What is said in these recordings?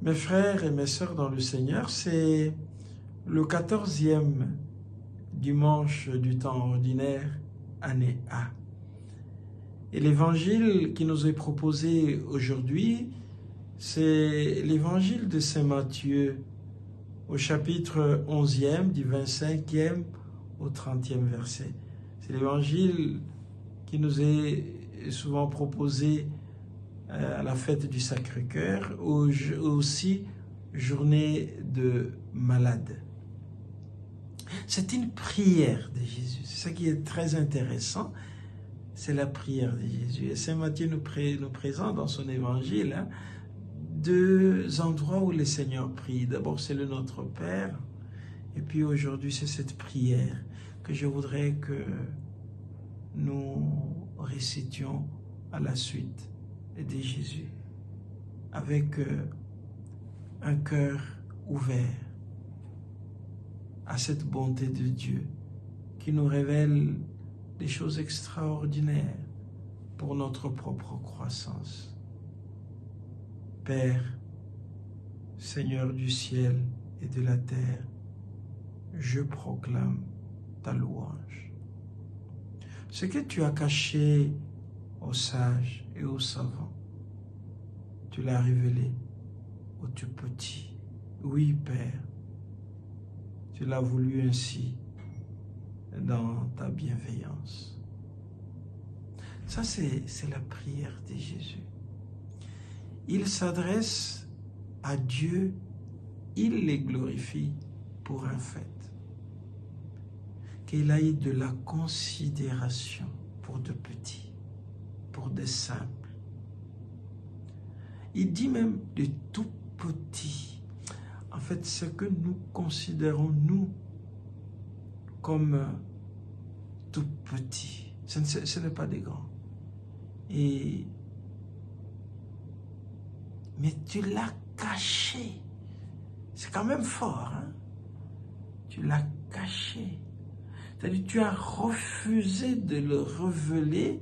Mes frères et mes sœurs dans le Seigneur, c'est le 14e dimanche du temps ordinaire, année A. Et l'évangile qui nous est proposé aujourd'hui, c'est l'évangile de Saint Matthieu, au chapitre 11e, du 25e au 30e verset. C'est l'évangile qui nous est souvent proposé à la fête du Sacré-Cœur, aussi journée de malade. C'est une prière de Jésus. C'est ça qui est très intéressant. C'est la prière de Jésus. Et Saint Matthieu nous présente dans son évangile deux endroits où le Seigneur prie. D'abord, c'est le Notre Père. Et puis aujourd'hui, c'est cette prière que je voudrais que nous récitions à la suite de Jésus, avec un cœur ouvert à cette bonté de Dieu qui nous révèle des choses extraordinaires pour notre propre croissance. Père, Seigneur du ciel et de la terre, je proclame ta louange. Ce que tu as caché aux sages et aux savants, tu l'as révélé au tout petit. Oui, Père, tu l'as voulu ainsi dans ta bienveillance. Ça, c'est la prière de Jésus. Il s'adresse à Dieu, il les glorifie pour un fait. Qu'il ait de la considération pour de petits, pour des simples. Il dit même de tout petits. En fait, ce que nous considérons, nous, comme tout petits, ce n'est pas des grands. Mais tu l'as caché. C'est quand même fort, hein? Tu l'as caché. C'est-à-dire, tu as refusé de le révéler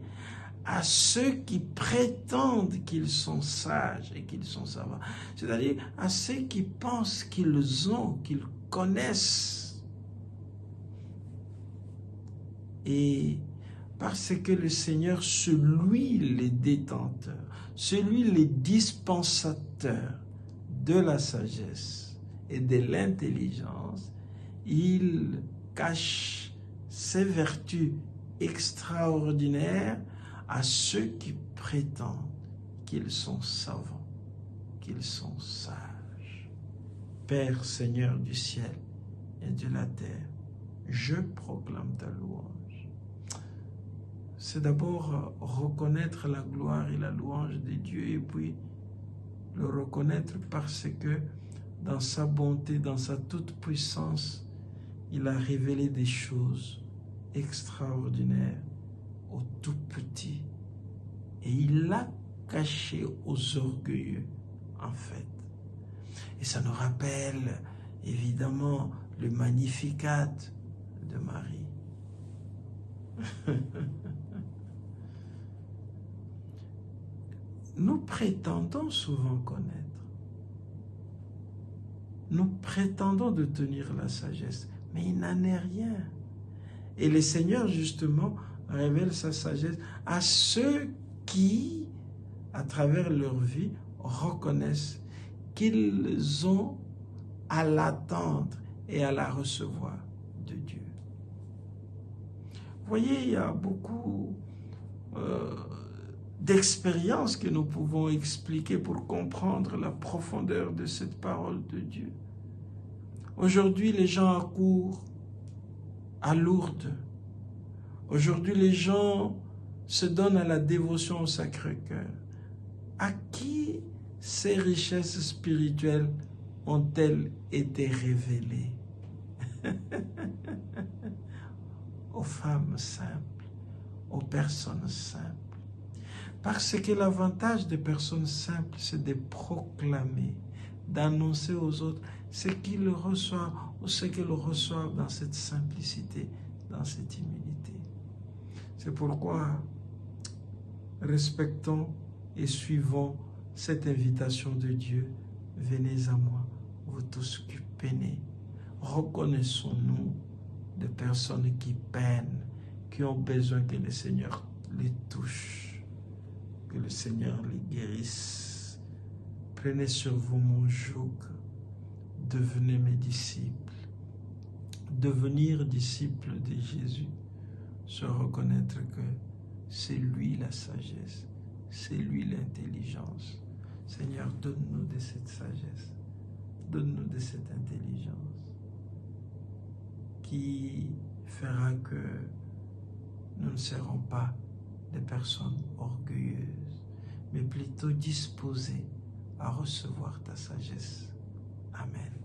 à ceux qui prétendent qu'ils sont sages et qu'ils sont savants. C'est-à-dire, à ceux qui pensent qu'ils ont, qu'ils connaissent. Et parce que le Seigneur, c'est lui le détenteur, c'est lui le dispensateur de la sagesse et de l'intelligence, il cache ses vertus extraordinaires à ceux qui prétendent qu'ils sont savants, qu'ils sont sages. Père, Seigneur du ciel et de la terre, je proclame ta louange. C'est d'abord reconnaître la gloire et la louange de Dieu et puis le reconnaître parce que dans sa bonté, dans sa toute puissance, il a révélé des choses extraordinaires aux tout petits. Et il l'a caché aux orgueilleux, en fait. Et ça nous rappelle, évidemment, le Magnificat de Marie. Nous prétendons souvent connaître. Nous prétendons de tenir la sagesse, mais il n'en est rien. Et le Seigneur, justement, révèle sa sagesse à ceux qui, à travers leur vie, reconnaissent qu'ils ont à l'attendre et à la recevoir de Dieu. Vous voyez, il y a beaucoup d'expériences que nous pouvons expliquer pour comprendre la profondeur de cette parole de Dieu. Aujourd'hui, les gens accourent à Lourdes. Aujourd'hui, les gens se donnent à la dévotion au Sacré-Cœur. À qui ces richesses spirituelles ont-elles été révélées? Aux femmes simples, aux personnes simples. Parce que l'avantage des personnes simples, c'est de proclamer, d'annoncer aux autres ce qu'ils reçoivent ou ce qu'ils reçoivent dans cette simplicité, dans cette humilité. C'est pourquoi respectons et suivons cette invitation de Dieu venez à moi, vous tous qui peinez. Reconnaissons-nous des personnes qui peinent, qui ont besoin que le Seigneur les touche, que le Seigneur les guérisse. Prenez sur vous mon joug, devenez mes disciples. Devenir disciple de Jésus, se reconnaître que c'est lui la sagesse, c'est lui l'intelligence. Seigneur, donne-nous de cette sagesse, donne-nous de cette intelligence qui fera que nous ne serons pas des personnes orgueilleuses, mais plutôt disposées à recevoir ta sagesse. Amen.